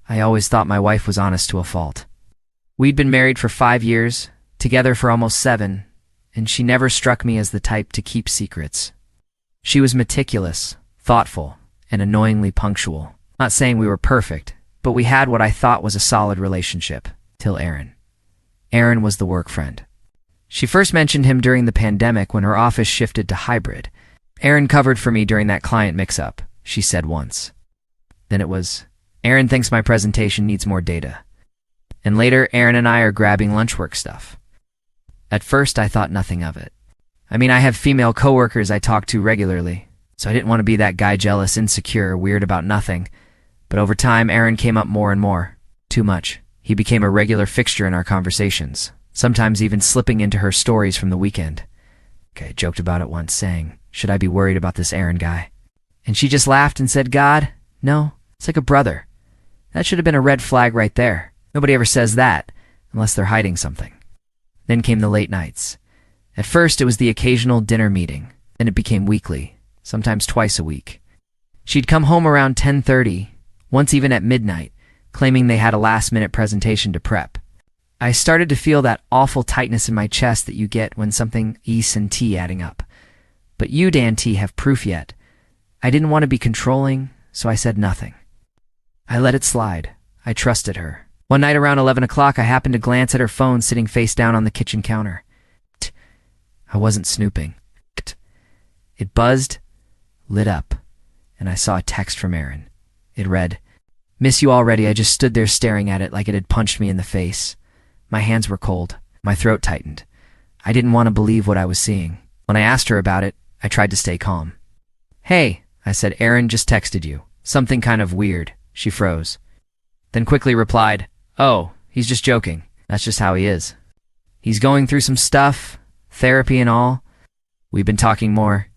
I always thought my wife was honest to a fault. We'd been married for 5 years, together for almost 7, and she never struck me as the type to keep secrets. She was meticulous, thoughtful, and annoyingly punctual. Not saying we were perfect, but we had what I thought was a solid relationship, till Aaron. Aaron was the work friend. She first mentioned him during the pandemic when her office shifted to hybrid. Aaron covered for me during that client mix-up, she said once. Then it was, Aaron thinks my presentation needs more data. And later, Aaron and I are grabbing lunch work stuff. At first, I thought nothing of it. I mean, I have female coworkers I talk to regularly, so I didn't want to be that guy jealous, insecure, weird about nothing. But over time, Aaron came up more and more. Too much. He became a regular fixture in our conversations, sometimes even slipping into her stories from the weekend. I joked about it once, saying, "Should I be worried about this Aaron guy?" And she just laughed and said, "God, no, it's like a brother. That should have been a red flag right there. Nobody ever says that, unless they're hiding something." Then came the late nights. At first, it was the occasional dinner meeting. Then it became weekly, sometimes twice a week. She'd come home around 10:30, once even at midnight, claiming they had a last-minute presentation to prep. I started to feel that awful tightness in my chest that you get when something E's and T adding up. But you, Dan T, have proof yet. I didn't want to be controlling, so I said nothing. I let it slide. I trusted her. One night around 11 o'clock, I happened to glance at her phone sitting face down on the kitchen counter. I wasn't snooping. It buzzed, lit up, and I saw a text from Aaron. It read, "Miss you already." I just stood there staring at it like it had punched me in the face. My hands were cold. My throat tightened. I didn't want to believe what I was seeing. When I asked her about it, I tried to stay calm. "Hey," I said, "Aaron just texted you. Something kind of weird." She froze. Then quickly replied, "Oh, he's just joking. That's just how he is. He's going through some stuff, therapy and all. We've been talking more.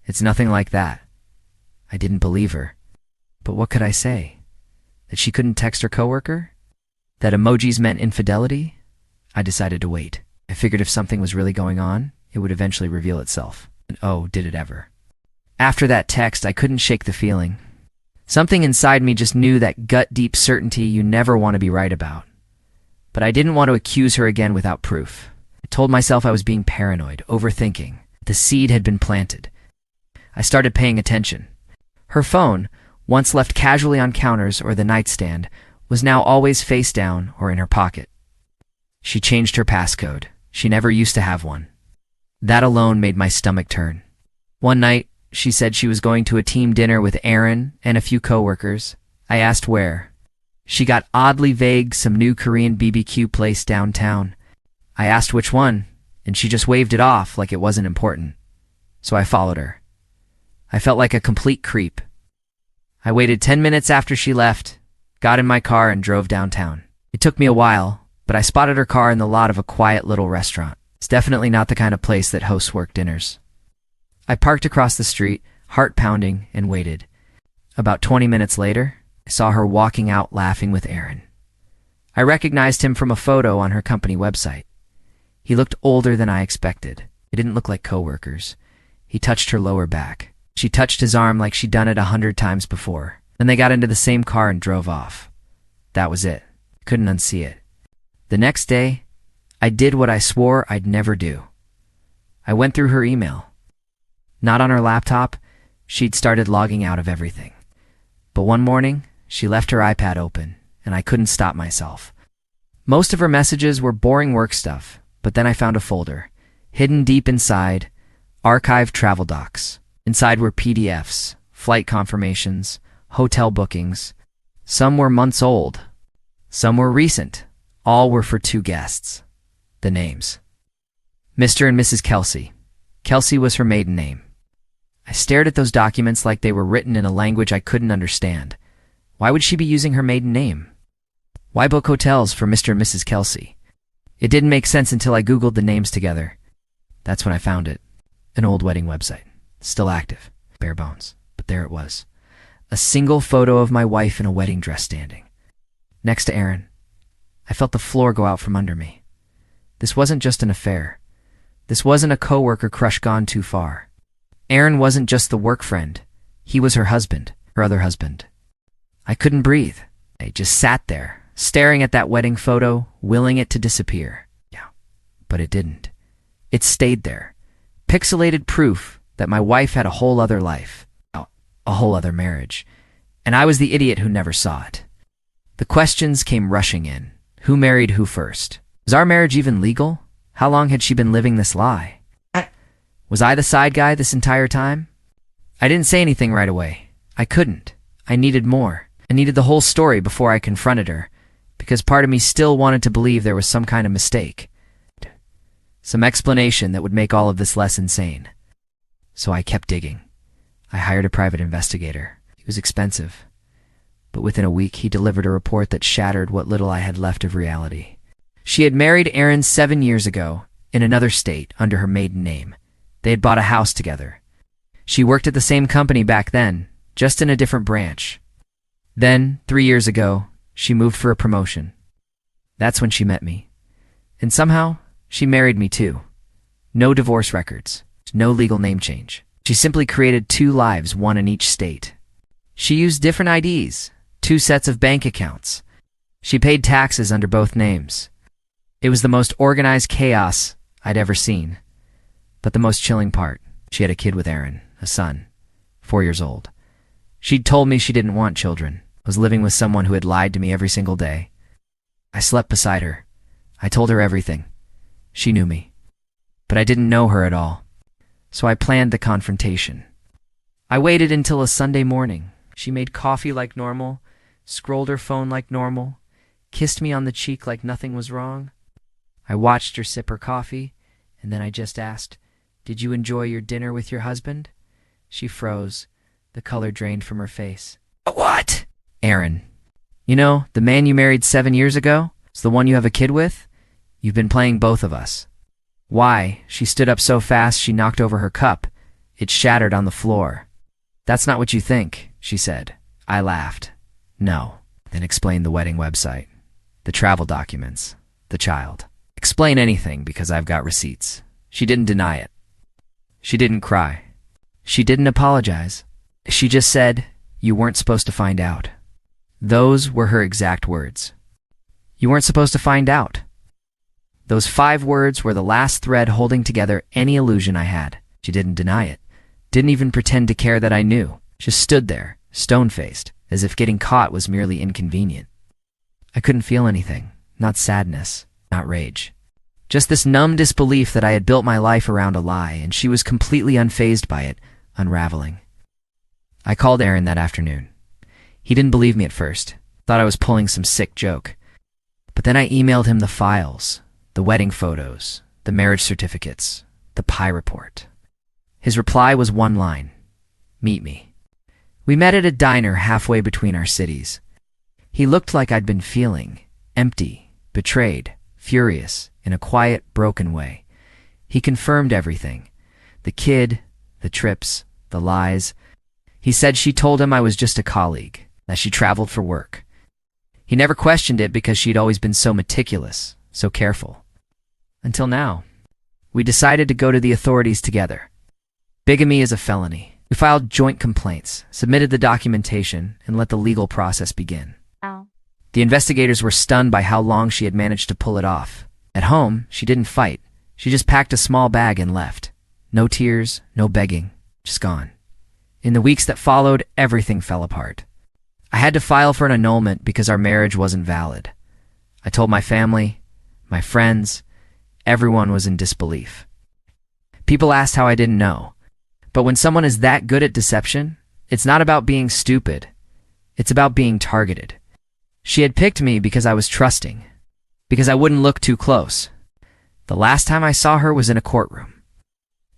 It's nothing like that." I didn't believe her. But what could I say? That she couldn't text her coworker? That emojis meant infidelity? I decided to wait. I figured if something was really going on, it would eventually reveal itself. And oh, did it ever. After that text, I couldn't shake the feeling. Something inside me just knew that gut-deep certainty you never want to be right about. But I didn't want to accuse her again without proof. I told myself I was being paranoid, overthinking. The seed had been planted. I started paying attention. Her phone, once left casually on counters or the nightstand, was now always face down or in her pocket. She changed her passcode. She never used to have one. That alone made my stomach turn. One night, she said she was going to a team dinner with Aaron and a few coworkers. I asked where. She got oddly vague, some new Korean BBQ place downtown. I asked which one, and she just waved it off like it wasn't important. So I followed her. I felt like a complete creep. I waited 10 minutes after she left, got in my car, and drove downtown. It took me a while, but I spotted her car in the lot of a quiet little restaurant. It's definitely not the kind of place that hosts work dinners. I parked across the street, heart pounding, and waited. About 20 minutes later, I saw her walking out laughing with Aaron. I recognized him from a photo on her company website. He looked older than I expected. It didn't look like coworkers. He touched her lower back. She touched his arm like she'd done it 100 times before. Then they got into the same car and drove off. That was it. Couldn't unsee it. The next day, I did what I swore I'd never do. I went through her email. Not on her laptop. She'd started logging out of everything. But one morning, she left her iPad open, and I couldn't stop myself. Most of her messages were boring work stuff, but then I found a folder, hidden deep inside, archived travel docs. Inside were PDFs, flight confirmations, hotel bookings. Some were months old. Some were recent. All were for 2 guests. The names. Mr. and Mrs. Kelsey. Kelsey was her maiden name. I stared at those documents like they were written in a language I couldn't understand. Why would she be using her maiden name? Why book hotels for Mr. and Mrs. Kelsey? It didn't make sense until I Googled the names together. That's when I found it. An old wedding website. Still active. Bare bones. But there it was. A single photo of my wife in a wedding dress standing next to Aaron. I felt the floor go out from under me. This wasn't just an affair. This wasn't a coworker crush gone too far. Aaron wasn't just the work friend. He was her husband, her other husband. I couldn't breathe. I just sat there, staring at that wedding photo, willing it to disappear. Yeah, but it didn't. It stayed there. Pixelated proof that my wife had a whole other life, a whole other marriage, and I was the idiot who never saw it. The questions came rushing in. Who married who first? Was our marriage even legal? How long had she been living this lie? Was I the side guy this entire time? I didn't say anything right away. I couldn't. I needed more. I needed the whole story before I confronted her, because part of me still wanted to believe there was some kind of mistake. Some explanation that would make all of this less insane. So I kept digging. I hired a private investigator. He was expensive. But within a week, he delivered a report that shattered what little I had left of reality. She had married Aaron 7 years ago, in another state, under her maiden name. They had bought a house together. She worked at the same company back then, just in a different branch. Then, 3 years ago, she moved for a promotion. That's when she met me. And somehow, she married me too. No divorce records, no legal name change. She simply created 2 lives, one in each state. She used different IDs, 2 sets of bank accounts. She paid taxes under both names. It was the most organized chaos I'd ever seen. But the most chilling part, she had a kid with Aaron, a son, 4 years old. She'd told me she didn't want children, was living with someone who had lied to me every single day. I slept beside her. I told her everything. She knew me. But I didn't know her at all. So I planned the confrontation. I waited until a Sunday morning. She made coffee like normal, scrolled her phone like normal, kissed me on the cheek like nothing was wrong. I watched her sip her coffee, and then I just asked, "Did you enjoy your dinner with your husband?" She froze. The color drained from her face. "What?" "Aaron. You know, the man you married 7 years ago? It's the one you have a kid with? You've been playing both of us." "Why?" She stood up so fast she knocked over her cup. It shattered on the floor. "That's not what you think," she said. I laughed. "No." Then explain the wedding website, the travel documents, the child. Explain anything because I've got receipts. She didn't deny it. She didn't cry. She didn't apologize. She just said, "You weren't supposed to find out." Those were her exact words. You weren't supposed to find out. Those 5 words were the last thread holding together any illusion I had. She didn't deny it. Didn't even pretend to care that I knew. Just stood there, stone-faced, as if getting caught was merely inconvenient. I couldn't feel anything. Not sadness, not rage. Just this numb disbelief that I had built my life around a lie, and she was completely unfazed by it, unraveling. I called Aaron that afternoon. He didn't believe me at first, thought I was pulling some sick joke. But then I emailed him the files, the wedding photos, the marriage certificates, the pie report. His reply was one line: "Meet me." We met at a diner halfway between our cities. He looked like I'd been feeling empty, betrayed, furious, in a quiet, broken way. He confirmed everything. The kid, the trips, the lies. He said she told him I was just a colleague, that she traveled for work. He never questioned it because she'd always been so meticulous, so careful. Until now. We decided to go to the authorities together. Bigamy is a felony. We filed joint complaints, submitted the documentation, and let the legal process begin. Oh. The investigators were stunned by how long she had managed to pull it off. At home, she didn't fight. She just packed a small bag and left. No tears, no begging, just gone. In the weeks that followed, everything fell apart. I had to file for an annulment because our marriage wasn't valid. I told my family, my friends, everyone was in disbelief. People asked how I didn't know. But when someone is that good at deception, it's not about being stupid. It's about being targeted. She had picked me because I was trusting, because I wouldn't look too close. The last time I saw her was in a courtroom.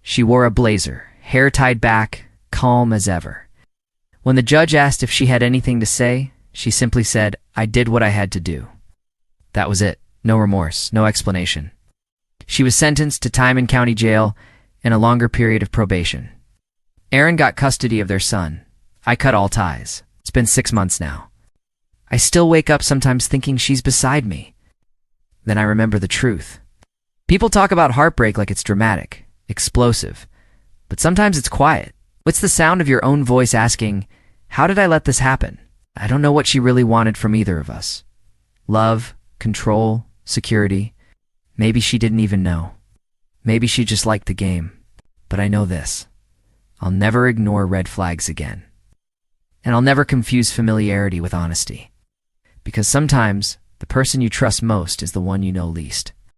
She wore a blazer, hair tied back, calm as ever. When the judge asked if she had anything to say, she simply said, "I did what I had to do." That was it. No remorse, no explanation. She was sentenced to time in county jail and a longer period of probation. Aaron got custody of their son. I cut all ties. It's been 6 months now. I still wake up sometimes thinking she's beside me. Then I remember the truth. People talk about heartbreak like it's dramatic, explosive, but sometimes it's quiet. What's the sound of your own voice asking, "How did I let this happen?" I don't know what she really wanted from either of us. Love, control, security. Maybe she didn't even know. Maybe she just liked the game. But I know this. I'll never ignore red flags again. And I'll never confuse familiarity with honesty. Because sometimes, the person you trust most is the one you know least.